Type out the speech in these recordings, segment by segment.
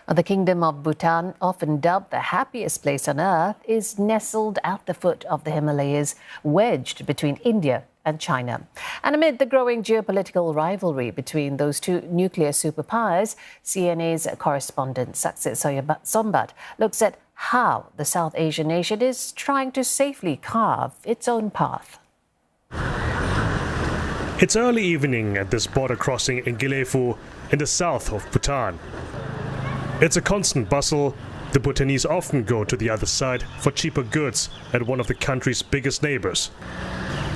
The Kingdom of Bhutan, often dubbed the happiest place on earth, is nestled at the foot of the Himalayas, wedged between India and China. And amid the growing geopolitical rivalry between those two nuclear superpowers, CNA's correspondent Saksith Saiyasombut looks at how the South Asian nation is trying to safely carve its own path. It's early evening at this border crossing in Gilefu in the south of Bhutan. It's a constant bustle. The Bhutanese often go to the other side for cheaper goods at one of the country's biggest neighbors.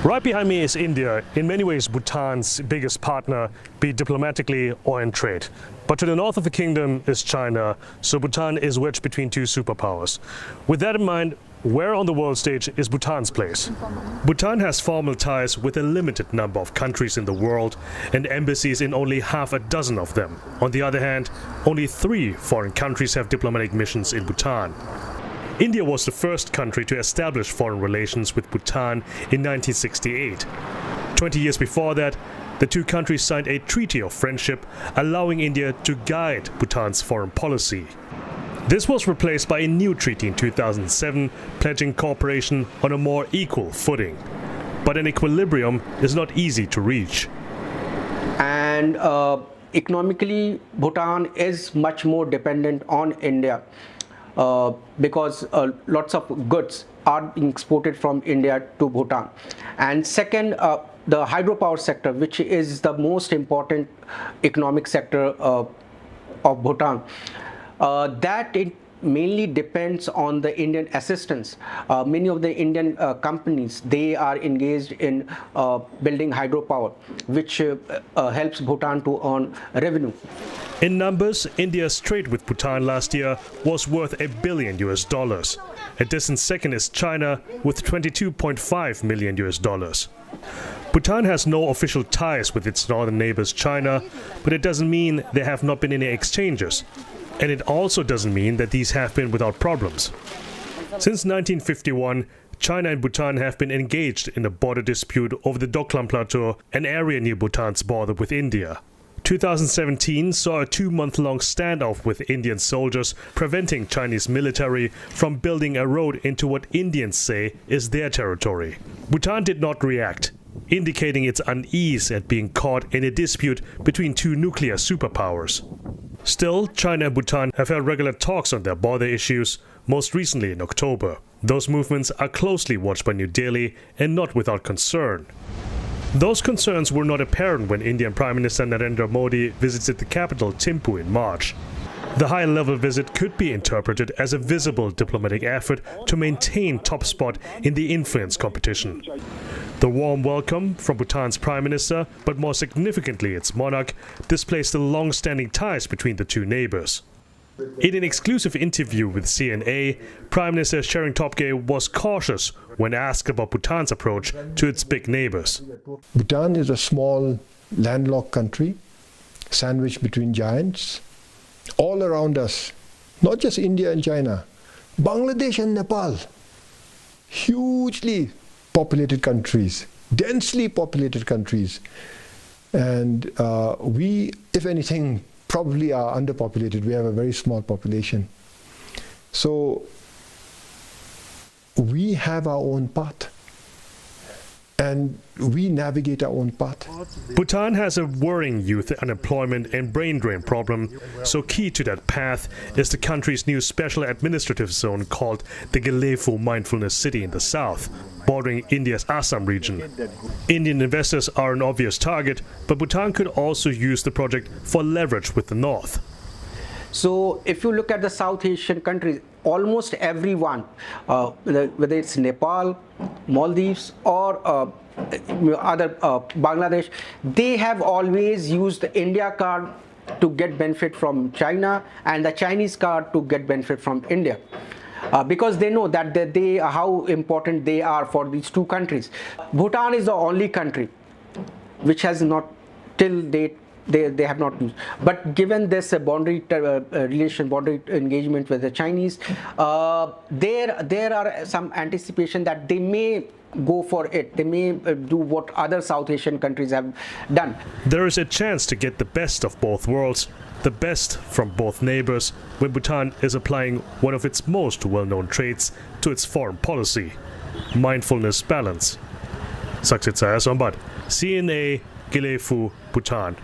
Right behind me is India, in many ways Bhutan's biggest partner, be it diplomatically or in trade. But to the north of the kingdom is China, so Bhutan is wedged between two superpowers. With that in mind, where on the world stage is Bhutan's place? Bhutan has formal ties with a limited number of countries in the world and embassies in only half a dozen of them. On the other hand, only 3 foreign countries have diplomatic missions in Bhutan. India was the first country to establish foreign relations with Bhutan in 1968. 20 years before that, the two countries signed a treaty of friendship allowing India to guide Bhutan's foreign policy. This was replaced by a new treaty in 2007, pledging cooperation on a more equal footing. But an equilibrium is not easy to reach. And economically, Bhutan is much more dependent on India because lots of goods are being exported from India to Bhutan. And second, the hydropower sector, which is the most important economic sector of Bhutan. That it mainly depends on the Indian assistance. Many of the Indian companies, they are engaged in building hydropower, which helps Bhutan to earn revenue. In numbers, India's trade with Bhutan last year was worth $1 billion. A distant second is China with $22.5 million. Bhutan has no official ties with its northern neighbors China, but it doesn't mean there have not been any exchanges. And it also doesn't mean that these have been without problems. Since 1951, China and Bhutan have been engaged in a border dispute over the Doklam Plateau, an area near Bhutan's border with India. 2017 saw a 2-month-long standoff with Indian soldiers, preventing Chinese military from building a road into what Indians say is their territory. Bhutan did not react, indicating its unease at being caught in a dispute between two nuclear superpowers. Still, China and Bhutan have held regular talks on their border issues, most recently in October. Those movements are closely watched by New Delhi and not without concern. Those concerns were not apparent when Indian Prime Minister Narendra Modi visited the capital Thimphu in March. The high-level visit could be interpreted as a visible diplomatic effort to maintain top spot in the influence competition. The warm welcome from Bhutan's Prime Minister, but more significantly its monarch, displays the long-standing ties between the two neighbors. In an exclusive interview with CNA, Prime Minister Shering Topge was cautious when asked about Bhutan's approach to its big neighbors. Bhutan is a small, landlocked country, sandwiched between giants. All around us, not just India and China, Bangladesh and Nepal, hugely populated countries, densely populated countries. And we, if anything, probably are underpopulated. We have a very small population. So we have our own path. And we navigate our own path. Bhutan has a worrying youth unemployment and brain drain problem, so key to that path is the country's new special administrative zone called the Gilefu Mindfulness City in the south, bordering India's Assam region. Indian investors are an obvious target, but Bhutan could also use the project for leverage with the north. So if you look at the South Asian countries, almost everyone, whether it's Nepal, Maldives or other Bangladesh, they have always used the India card to get benefit from China and the Chinese card to get benefit from India. Because they know that how important they are for these two countries. Bhutan is the only country which has not till date they have not used. But given this boundary engagement with the Chinese, there are some anticipation that they may go for it. They may do what other South Asian countries have done. There is a chance to get the best of both worlds. the best from both neighbors when Bhutan is applying one of its most well-known traits to its foreign policy: mindfulness balance. Saksith, Saiyasombut, CNA, Gilefu, Bhutan.